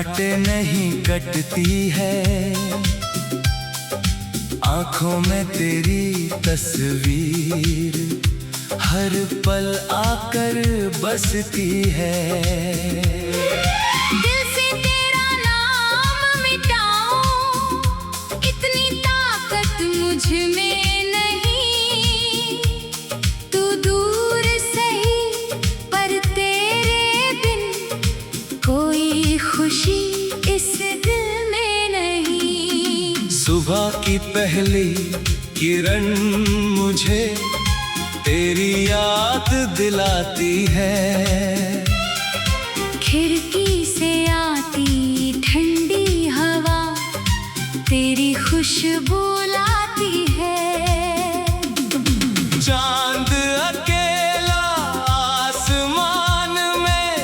काटे नहीं कटती है, आंखों में तेरी तस्वीर हर पल आकर बसती है। दिल से तेरा नाम मिटाऊं, इतनी ताकत मुझ में नहीं। तू दूर सही पर तेरे बिन कोई खुशी इस दिल में नहीं। सुबह की पहली किरण मुझे तेरी याद दिलाती है। खिड़की से आती ठंडी हवा तेरी खुशबू लाती है। चांद अकेला आसमान में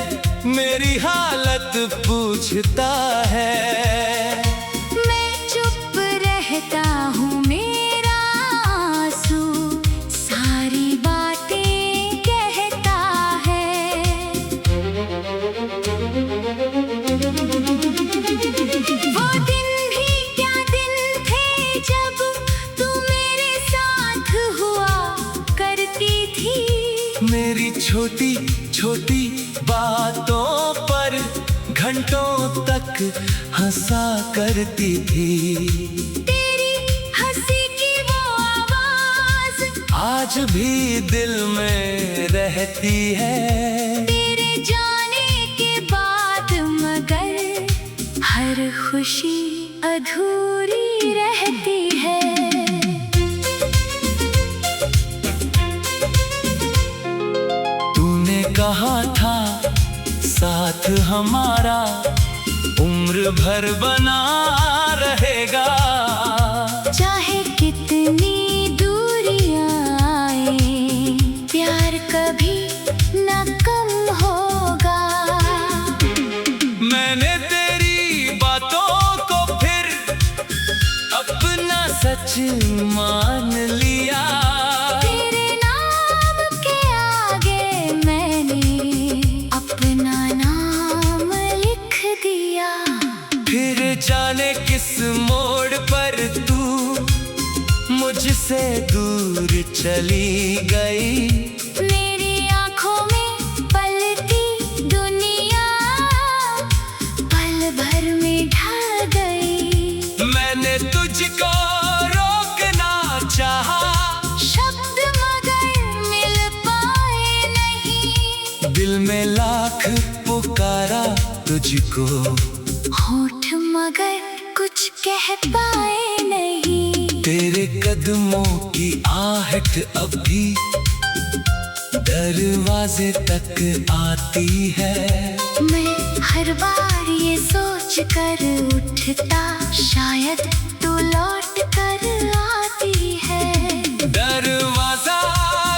मेरी हालत पूछता है। मैं चुप रहता हूँ, मेरा आंसू सारी बातें कहता है। वो दिन भी क्या दिन थे जब तू मेरे साथ हुआ करती थी। मेरी छोटी छोटी बातों पर घंटों तक हंसा करती थी। तेरी हंसी की वो आवाज आज भी दिल में रहती है। तेरे जाने के बाद मगर हर खुशी अधूरी रहती है। तूने कहा था साथ हमारा उम्र भर बना रहेगा। चाहे कितनी दूरियां आए, प्यार कभी न कम होगा। मैंने तेरी बातों को फिर अपना सच मान लिया। तेरे नाम के आगे मैंने अपना नाम लिख दिया। फिर जाने किस मोड़ पर तू मुझसे दूर चली गई। मेरी आंखों में पलती दुनिया पल भर में ढल गई। मैंने तुझको रोकना चाहा, शब्द मगर मिल पाए नहीं। दिल में लाख पुकारा तुझको, होठ मगर कुछ कह पाए नहीं। तेरे कदमों की आहट अब भी दरवाजे तक आती है। मैं हर बार ये सोच कर उठता, शायद तू लौट कर आती है। दरवाजा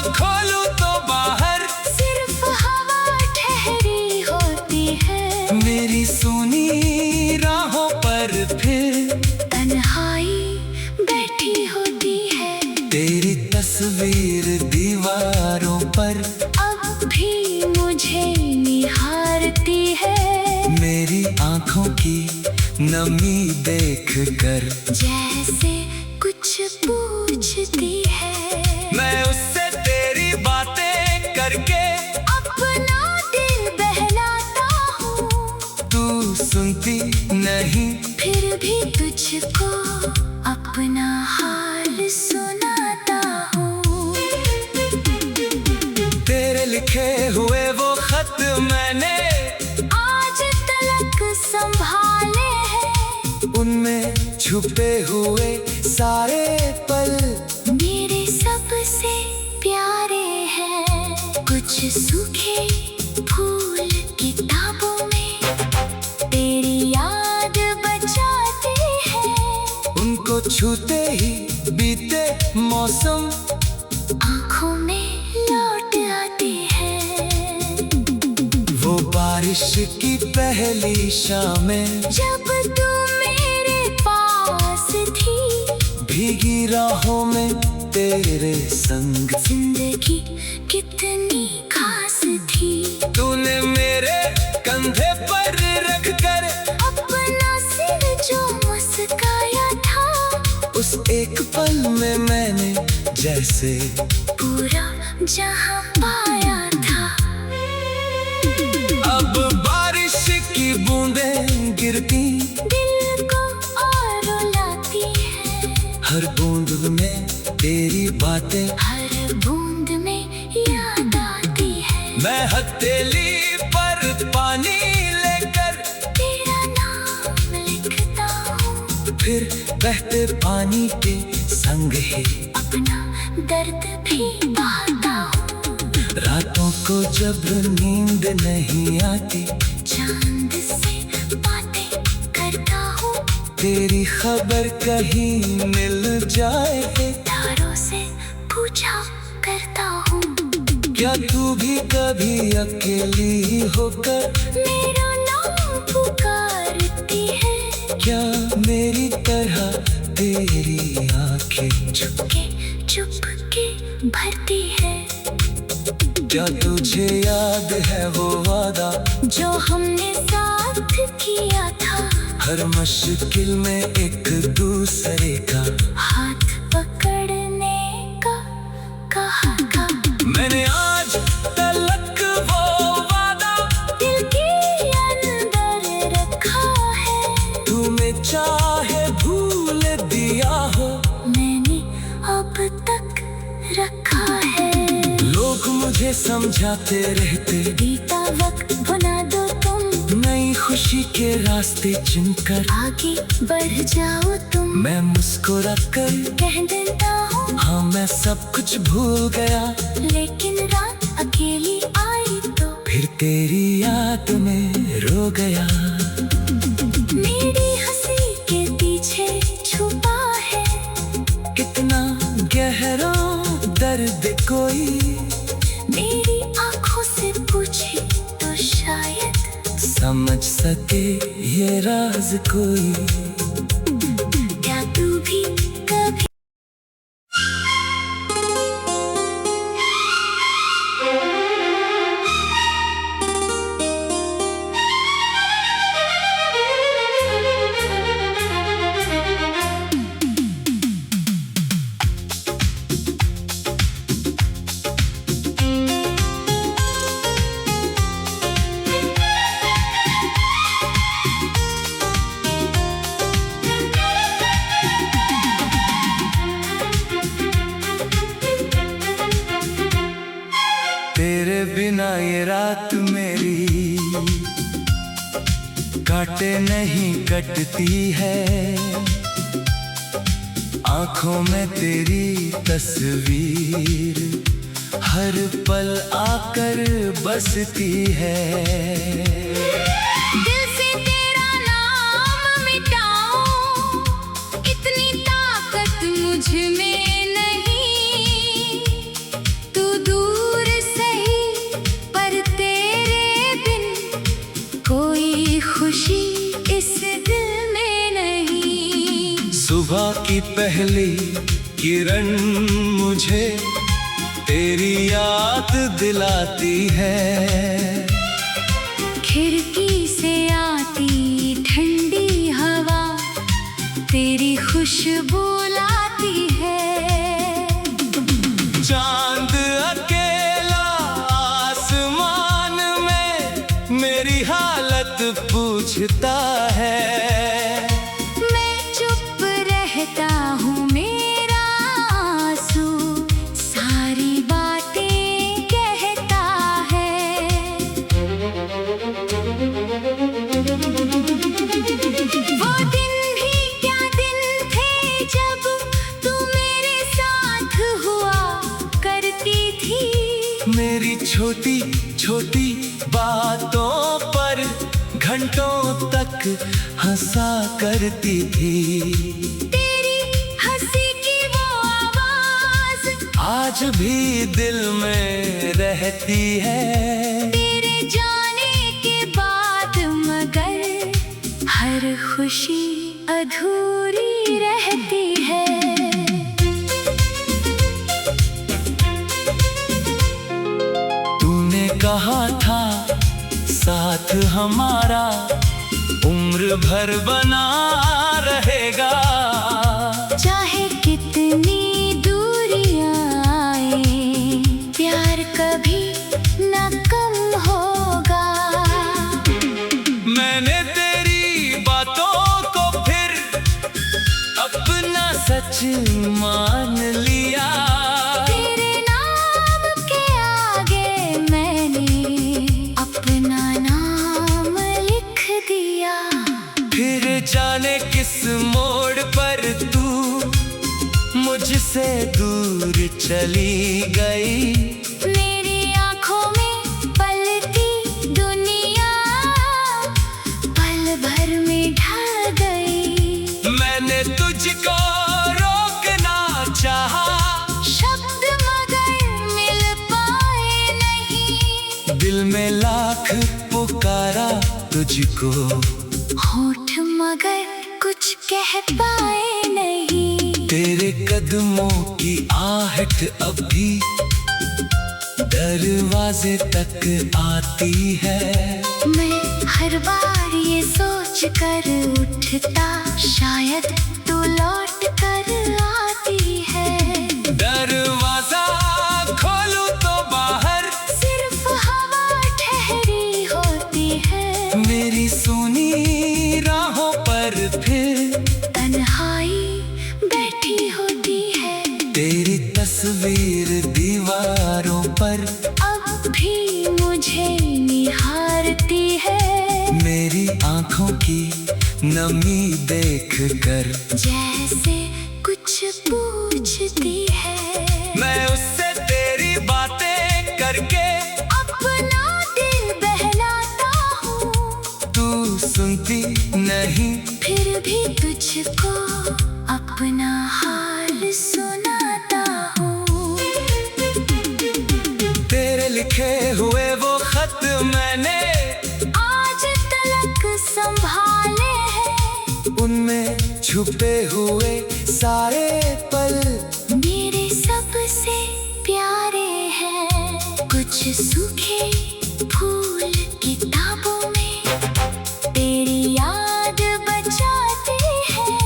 खोलूं तो बाहर सिर्फ हवा ठहरी होती है। मेरी सुनी राहों पर फिर तन्हाई बैठी होती है। तेरी तस्वीर दीवारों पर अब भी मुझे निहारती है। मेरी आंखों की नमी देख कर जैसे कुछ पूछती है। मैं उससे तेरी बातें करके अपना दिल बहलाता हूँ। तू सुनती नहीं, फिर भी तुझको अपना हाल सुनाता हूँ। तेरे लिखे हुए वो खत मैंने आज तलक संभाले हैं। उनमें छुपे हुए सारे पल मेरे सबसे प्यारे हैं। कुछ सूखे फूल किताबों में तेरी याद बचाते हैं। उनको छूते ही बीते मौसम आँखों में लौट आते हैं। वो बारिश की पहली शामें जब तू मेरे पास थी, भीगी राहों में तेरे संग जिंदगी कितनी खास थी। तूने मेरे कंधे पर रख कर पल में मैंने जैसे पूरा जहां पाया था। अब बारिश की बूंदें गिरती दिल को और रुलाती है। हर बूंद में तेरी बातें, हर बूंद में याद आती है। मैं हथेली पर पानी लेकर तेरा नाम लिखता हूँ। फिर बहते पानी के संग ही अपना दर्द भी बहाता हूँ। रातों को जब नींद नहीं आती चांद से बातें करता हूँ। तेरी खबर कहीं मिल जाए, तारों से पूछा करता हूँ। क्या तू भी कभी अकेली होकर मेरा नाम पुकारती है। क्या मेरी तरह तेरी आंखें चुपके चुपके भरती है। क्या तुझे याद है वो वादा जो हमने साथ किया था। हर मुश्किल में एक दूसरे का हाथ पकड़ने का कहा था। मैंने आज तलक वो वादा दिल के अंदर रखा है। तुम्हें चाहे भूल दिया हो, मैंने अब तक रखा है। लोग मुझे समझाते रहते बीता वक्त भुला दो तुम। नई खुशी के रास्ते चुनकर आगे बढ़ जाओ तुम। मैं मुस्कुरा कर कह देता हूँ। हाँ मैं सब कुछ भूल गया, लेकिन रात अकेली आई तो फिर तेरी याद में रो गया। मेरी हंसी के पीछे छुपा है कितना गहरा दर्द कोई मेरी आंखों से पूछे तो शायद समझ सके ये राज कोई। क्या तू भी कभी तेरे बिना ये रात मेरी काटे नहीं कटती है। आंखों में तेरी तस्वीर हर पल आकर बसती है। दिल से तेरा नाम मिटाऊं, इतनी ताकत मुझ में नहीं। तू दूर सही पर तेरे बिन कोई खुशी इस दिल में नहीं। सुबह की पहली किरण मुझे तेरी याद दिलाती है। खिड़की से आती ठंडी हवा तेरी खुशबू लाती है। चांद अकेला आसमान में मेरी हालत पूछता है। मैं चुप रहता हूँ, मेरा आंसू सारी बातें कहता है। वो दिन भी क्या दिन थे जब तू मेरे साथ हुआ करती थी। मेरी छोटी छोटी बातों पर घंटों तक हंसा करती थी। तेरी हंसी की वो आवाज आज भी दिल में रहती है। तेरे जाने के बाद मगर हर खुशी अधूरी रहती है। तूने कहा था साथ हमारा उम्र भर बना रहेगा। चाहे कितनी मुझसे दूर चली गई। मेरी आंखों में पलती दुनिया पल भर में ढल गई। मैंने तुझको रोकना चाहा, शब्द मगर मिल पाए नहीं। दिल में लाख पुकारा तुझको, होठ मगर कुछ कह पाए नहीं। तेरे कदमों की आहट अब भी दरवाजे तक आती है। मैं हर बार ये सोच कर उठता, शायद तू लौट कर आती है। दरवाजा खोलूं तो बाहर सिर्फ हवा ठहरी होती है। मेरी सुनी राहों पर फिर तन्हाई बैठी होती है। तेरी तस्वीर दीवारों पर अब भी मुझे निहारती है। मेरी आंखों की नमी देख कर जैसे कुछ पूछती है। मैं उससे तेरी बातें करके अपना दिल बहलाता हूँ। तू सुनती नहीं, फिर भी तुझको अपना हाल सुनाता हूँ। तेरे लिखे हुए वो खत मैंने आज तलक संभाले हैं। उनमें छुपे हुए सारे पल मेरे सबसे प्यारे हैं। कुछ सूखे फूल किताबों में तेरी याद बचाते हैं।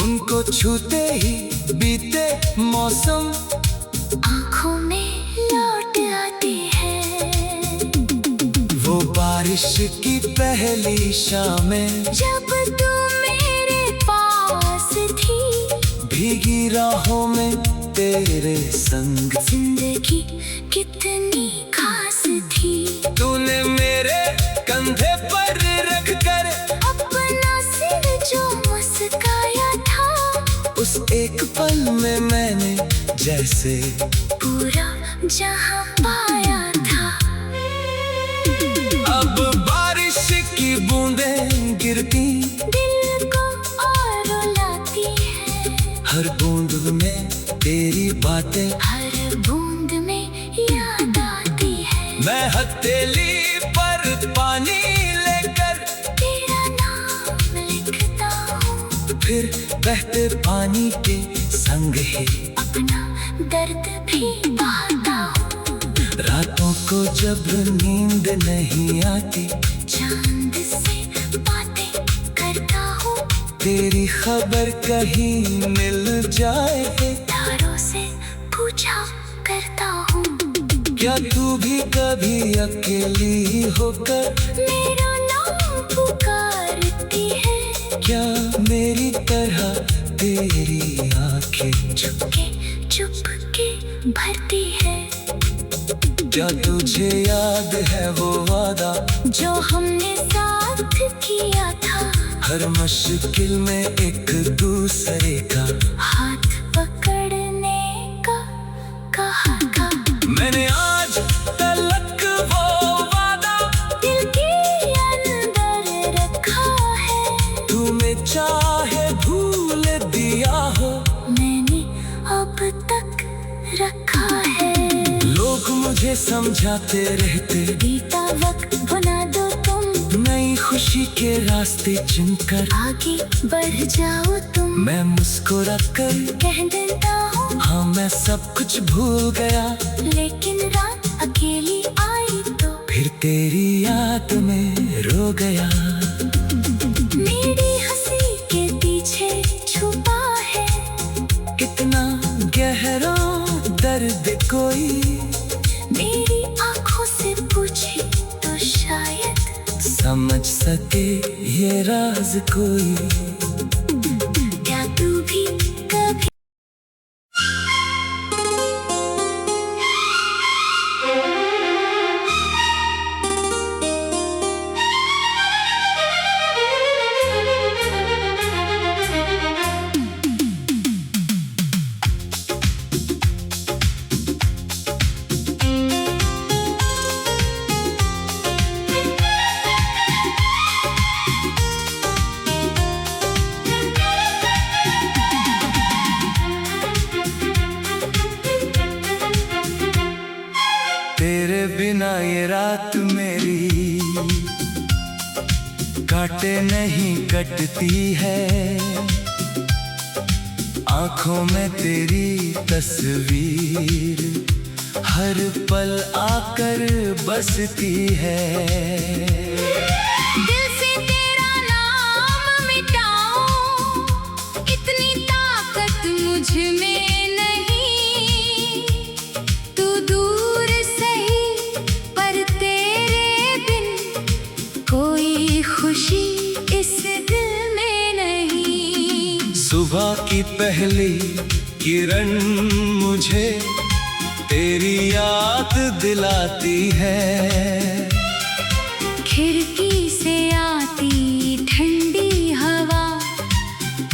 उनको छूते ही बीते मौसम आँखों में लौट आते हैं। वो बारिश की पहली शामें जब तू मेरे पास थी, भीगी राहों में तेरे संग जिंदगी कितनी खास थी। तूने मेरे कंधे पर रख कर अपना सिर जो मुस्काया था, उस एक पल में मैंने जैसे पूरा जहां पाया था। अब बारिश की बूंदें गिरती दिल को और रुलाती है। हर बूंद में तेरी बातें, हर बूंद में याद आती है। मैं हथेली पर पानी लेकर तेरा नाम लिखता हूँ। फिर बहते पानी के संग ही अपना दर्द भी बहाता हूँ। रातों को जब नींद नहीं आती, चांद से बातें करता हूँ। तेरी खबर कहीं मिल जाए, तारों से पूछा करता हूँ। क्या तू भी कभी अकेली होकर मेरा नाम पुकारती है। क्या मेरी तरह तेरी आंखें चुपके चुपके भरती है। क्या तुझे याद है वो वादा जो हमने साथ किया था। हर मुश्किल में एक दूसरे का हाथ पकड़ने का कहा था। मैंने आज तलक वो वादा दिल के अंदर रखा है। तुम्हें चाहे भूल दिया हो, मैंने अब तक रखा है। लोग मुझे समझाते रहते, बीता वक्त भुना दो तुम। नई खुशी के रास्ते चुनकर आगे बढ़ जाओ तुम। मैं मुस्कुरा कर कह देता हूँ, हाँ मैं सब कुछ भूल गया। लेकिन रात अकेली आई तो फिर तेरी याद में रो गया। मेरी हंसी के पीछे छुपा है कितना गहरा दर्द कोई, मेरी आंखों से पूछे तो शायद समझ सके ये राज कोई। क्या तू भी कभी ये रात मेरी काटे नहीं कटती है, आंखों में तेरी तस्वीर हर पल आकर बसती है। दिल से तेरा नाम मिटाऊं, इतनी ताकत मुझ में नहीं। तू दूर सही पर तेरे बिन कोई खुशी इस दिल में नहीं। सुबह की पहली किरण मुझे तेरी याद दिलाती है। खिड़की से आती ठंडी हवा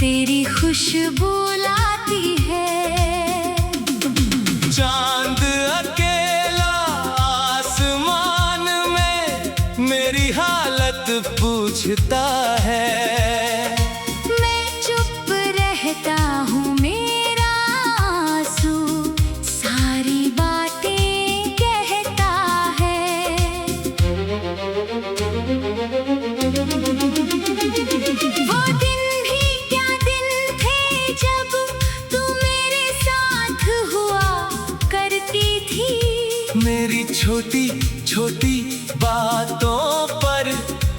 तेरी खुशबू लाती है। चांद अकेला आसमान में मेरी हालत पूछता है। मैं चुप रहता हूँ, मेरा आंसू सारी बातें कहता है। वो दिन भी क्या दिन थे जब तू मेरे साथ हुआ करती थी। मेरी छोटी छोटी बातों पर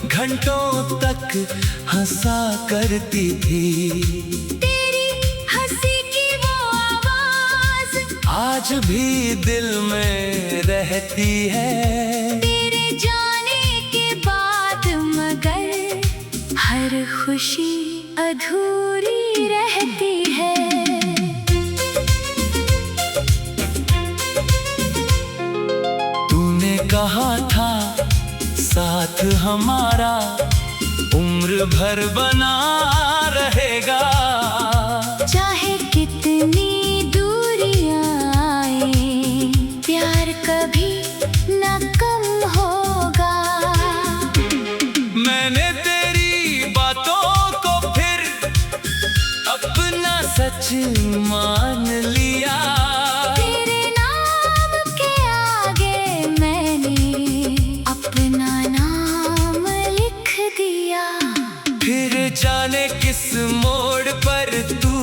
घंटों तक हंसा करती थी। तेरी हंसी की वो आवाज आज भी दिल में रहती है। तेरे जाने के बाद मगर हर खुशी अधूरी रहती है। तूने कहा था साथ हमारा उम्र भर बना रहेगा। चाहे कितनी दूरियां आए, प्यार कभी न कम होगा। मैंने तेरी बातों को फिर अपना सच मान लिया। तेरे नाम के आगे मैंने अपना नाम लिख दिया। फिर जाने किस मोड़ पर तू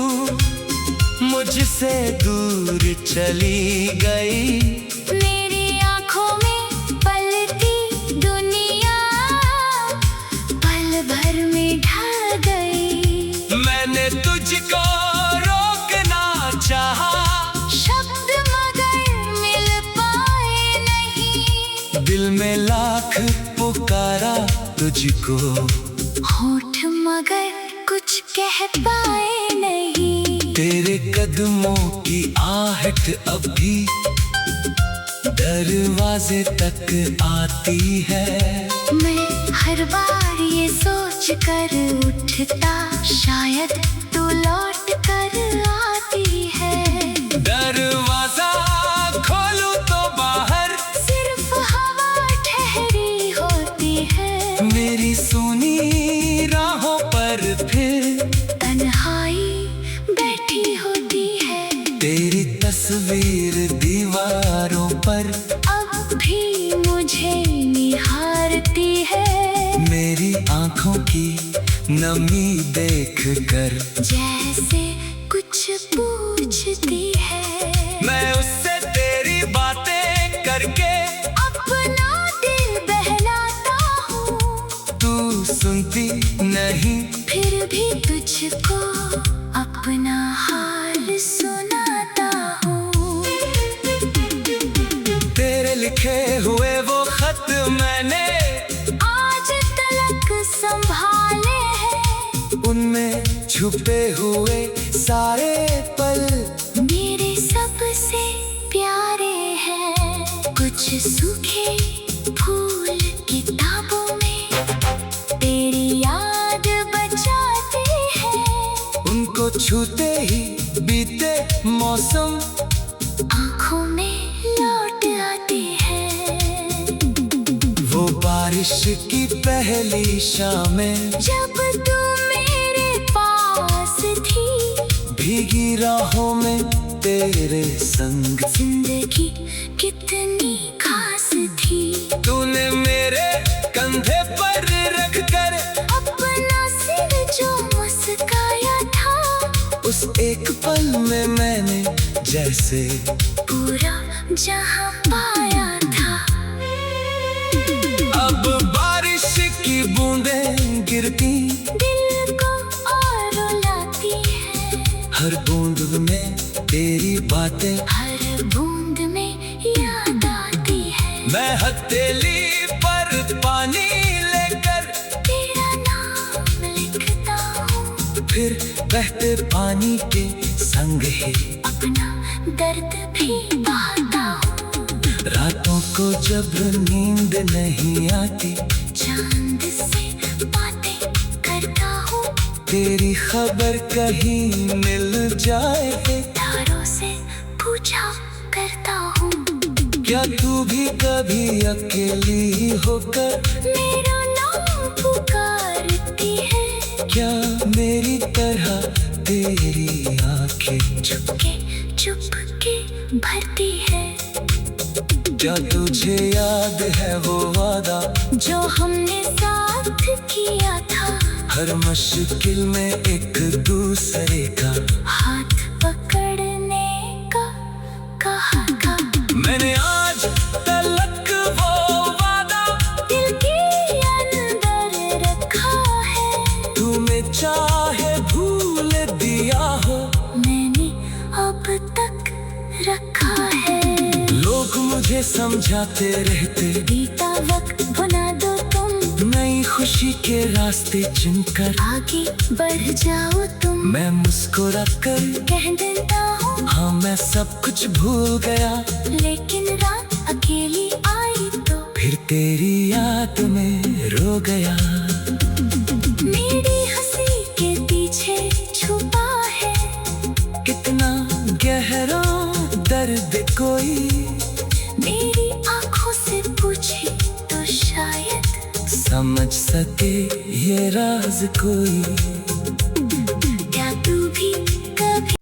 मुझसे दूर चली गई। मेरी आंखों में पलती दुनिया पल भर में ढल गई। मैंने तुझको रोकना चाहा, शब्द मगर मिल पाए नहीं। दिल में लाख पुकारा तुझको, होठ मगर कुछ कह पाए नहीं। तेरे कदमों की आहट अब भी दरवाजे तक आती है। मैं हर बार ये सोच कर उठता, शायद तू लौट कर आती है। दरवाजा खोलूं तो बाहर सिर्फ हवा ठहरी होती है। मेरी सुनी राहों पर फिर तन्हाई बैठी होती है। तेरी तस्वीर दीवारों पर अब भी मुझे निहारती है। मेरी आंखों की नमी देख कर जैसे कुछ पूछती है। मैं उससे तेरी बातें करके अपना दिल बहलाता हूँ। तू सुनती नहीं, फिर भी तुझको अपना हाल सुनाता हूँ। तेरे लिखे हुए वो खत मैंने आज तलक संभाले हैं। उनमें छुपे हुए सारे पल मेरे सबसे प्यारे हैं। कुछ सूखे फूल किताबों में तेरी याद बचाते हैं। उनको छूते ही बीते मौसम आँखों में लौट आते हैं। वो बारिश की पहली शामें जब तू मेरे पास थी, भीगी राहों में तेरे संग जिंदगी कितनी खास थी। थी। तूने मेरे कंधे पर रख कर अपना सिर जो मुस्काया था, उस एक पल में मैंने जैसे पूरा जहां पाया था। अब बारिश की बूंदें गिरती दिल को और रुलाती है, हर बूंद में तेरी बातें, हर बूंद में याद आती है। मैं हथेली पर पानी लेकर तेरा नाम लिखता हूँ, फिर बहते पानी के संग ही अपना दर्द भी बहाता हूँ। रातों को जब नींद नहीं आती, चांद से बातें करता हूँ, तेरी खबर कहीं मिल जाए, तारों से पूछा करता हूँ। क्या तू भी कभी अकेली होकर मेरा नाम पुकारती है, क्या मेरी तरह तेरी आंखें चुपके चुपके भरती है। क्या तुझे याद है वो वादा जो हमने साथ किया था, हर मुश्किल में एक दूसरे का हाथ पकड़ने का कहा था। मैंने आज तलक वो वादा दिल के अंदर रखा है, तुम्हें चाहे भूल दिया हो, मैंने अब तक रखा है। लोग मुझे समझाते रहते, बीता वक्त भुला दो तुम, नई खुशी के रास्ते चुनकर आगे बढ़ जाओ तुम। मैं मुस्कुरा कर कह देता हूँ, हाँ मैं सब कुछ भूल गया, लेकिन रात अकेली आई तो फिर तेरी याद में रो गया। मेरी हंसी के पीछे छुपा है कितना गहरा दर्द कोई, मेरी आंखों से पूछे तो शायद समझ सके ये राज कोई। क्या तू भी कभी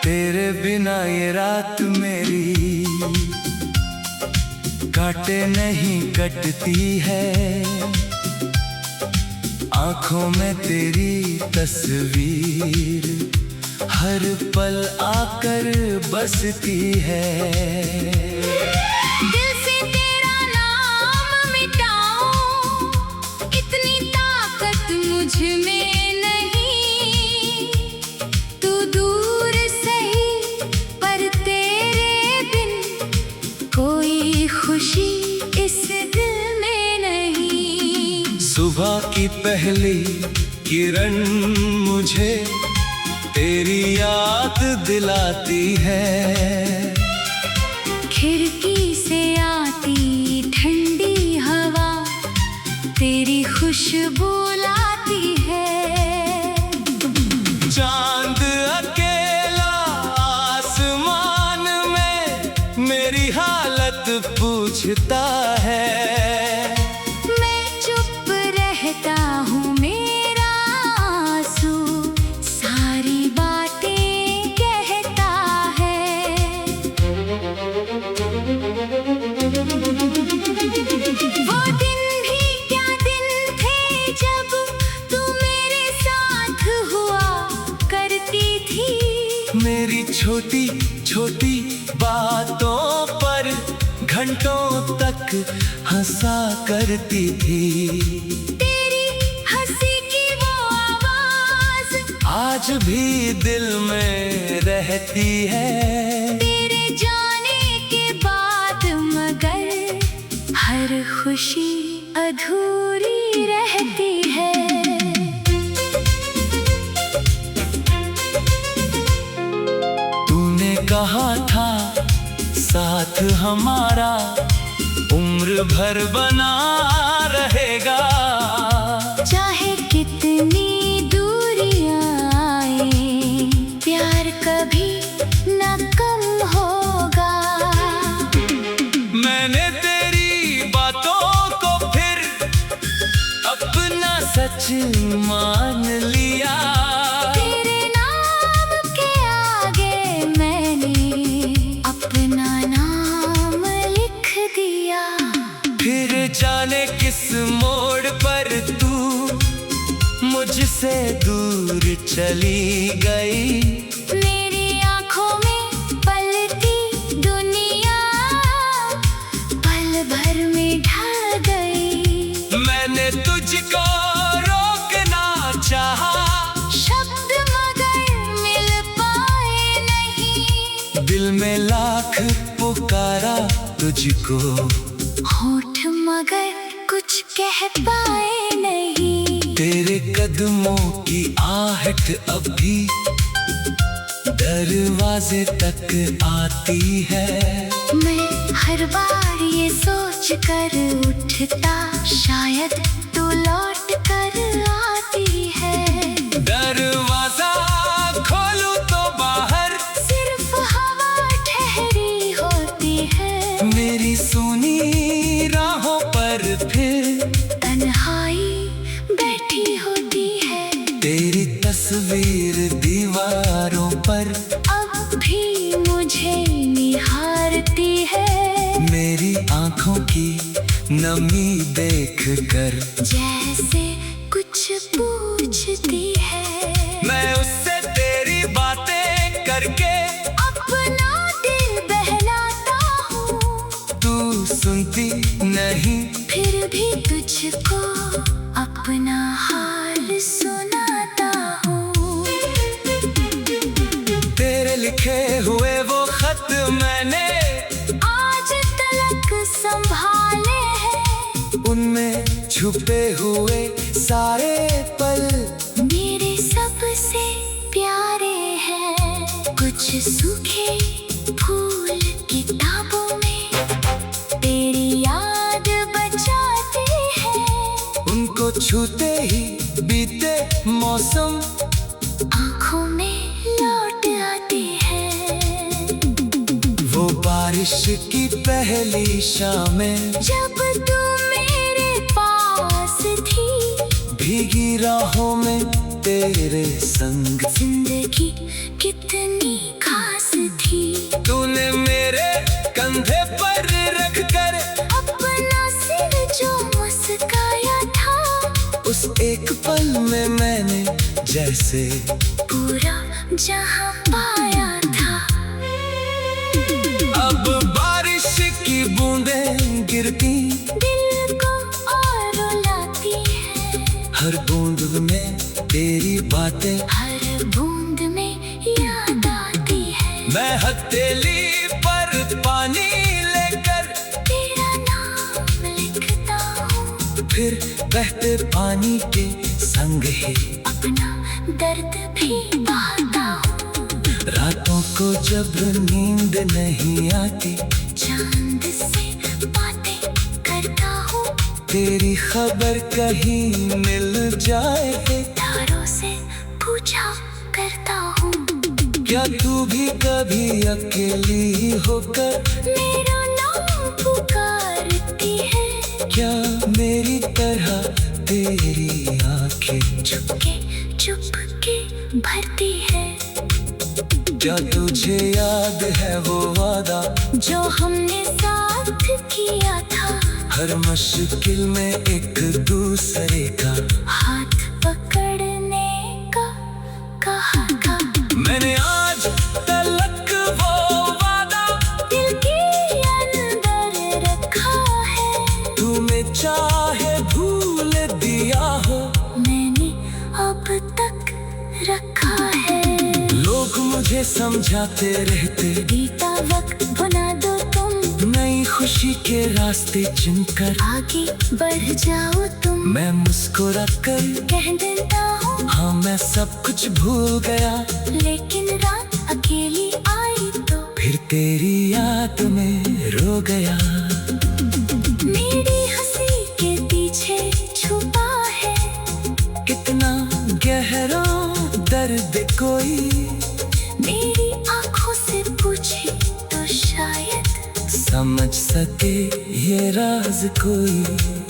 तेरे बिना ये रात मेरी काटे नहीं कटती है, आंखों में तेरी तस्वीर हर पल आकर बसती है। दिल से तेरा नाम मिटाऊं, इतनी ताकत मुझ में नहीं। तू दूर सही पर तेरे बिन कोई खुशी इस दिल में नहीं। सुबह की पहली किरण मुझे तेरी याद दिलाती है, खिड़की से आती ठंडी हवा तेरी खुशबू लाती है। चांद अकेला आसमान में मेरी हालत पूछता है, मैं चुप रहता हूँ, मेरा आंसू सारी बातें कहता है। वो दिन भी क्या दिन थे जब तू मेरे साथ हुआ करती थी। मेरी छोटी छोटी बातों पर घंटों तक हंसा करती थी। तेरी हंसी की वो आवाज आज भी दिल में रहती है, तेरे जाने के बाद मगर हर खुशी अधूरी रहती है। तूने कहा था साथ हमारा उम्र भर बना रहेगा। चाहे कितनी दूरियां आए, प्यार कभी न कम होगा। मैंने तेरी बातों को फिर अपना सच मान लिया। तेरे नाम के आगे मैंने अपना नाम लिख दिया। फिर जाने किस मोड़ पर तू मुझसे दूर चली गई। मेरी आंखों में पलती दुनिया पल भर में ढल गई। मैंने तुझको रोकना चाहा, शब्द मगर मिल पाए नहीं। दिल में लाख पुकारा तुझको, होठ मगर कुछ कह पाए नहीं। तेरे कदमों की आहट अब भी दरवाजे तक आती है। मैं हर बार ये सोच कर उठता, शायद तू लौट कर आती है। दरवाजा खोलूं तो बाहर सिर्फ हवा ठहरी होती है। मेरी सुनी राहों पर फिर तन्हाई बैठी होती है। तेरी तस्वीर दीवारों पर अब भी मुझे निहारती है। मेरी आंखों की नमी देख कर जैसे कुछ पूछती है। मैं उससे तेरी बातें करके अपना दिल बहलाता हूँ। तू सुनती नहीं, फिर भी तुझको अपना हाल सुनाता हूँ। तेरे लिखे हुए वो खत मैंने आज तलक संभाले हैं। उनमें छुपे हुए सारे पल मेरे सबसे प्यारे हैं। कुछ सूखे फूल किताबों में तेरी याद बचाते हैं। उनको छूते ही बीते मौसम आँखों में लौट आते हैं। वो बारिश की पहली शामें जब तू मेरे पास थी, भीगी राहों में तेरे संग जिंदगी कितनी खास थी। तूने मेरे कंधे पर रख कर अपना सिर जो मुस्काया था, उस एक पल में मैंने जैसे पूरा जहां पाया था। अब बारिश की बूंदें गिरती दिल को और रुलाती है। हर बूंद में तेरी बातें, हर बूंद में याद आती है। मैं हथेली पर पानी लेकर तेरा नाम लिखता हूँ। फिर बहते पानी के संग ही अपना दर्द भी बहाता हूँ। रातों को जब नींद नहीं आती, चांद से बातें करता हूँ। तेरी खबर कहीं मिल जाए, तारों से पूछा करता हूँ। क्या तू भी कभी अकेली होकर मेरा नाम पुकारती है। क्या मेरी तरह तेरी आंखें चुपके चुपके भरती है। क्या तुझे याद है वो वादा जो हमने साथ किया था। हर मुश्किल में एक दूसरे का हाथ पकड़ने का कहा था। मैंने आज तलक वो वादा दिल के अंदर रखा है। तुम्हें चाहे भूल दिया हो, मैंने अब तक रखा है। लोग मुझे समझाते रहते, बीता वक्त भुला दो तुम। नई खुशी के रास्ते चुनकर आगे बढ़ जाओ तुम। मैं मुस्कुरा कर कह देता हूँ, हाँ मैं सब कुछ भूल गया। लेकिन रात अकेली आई तो फिर तेरी याद में रो गया। मेरी हंसी के पीछे छुपा है कितना गहरा दर्द कोई, मेरी आंखों से पूछे तो शायद समझ सके ये राज कोई।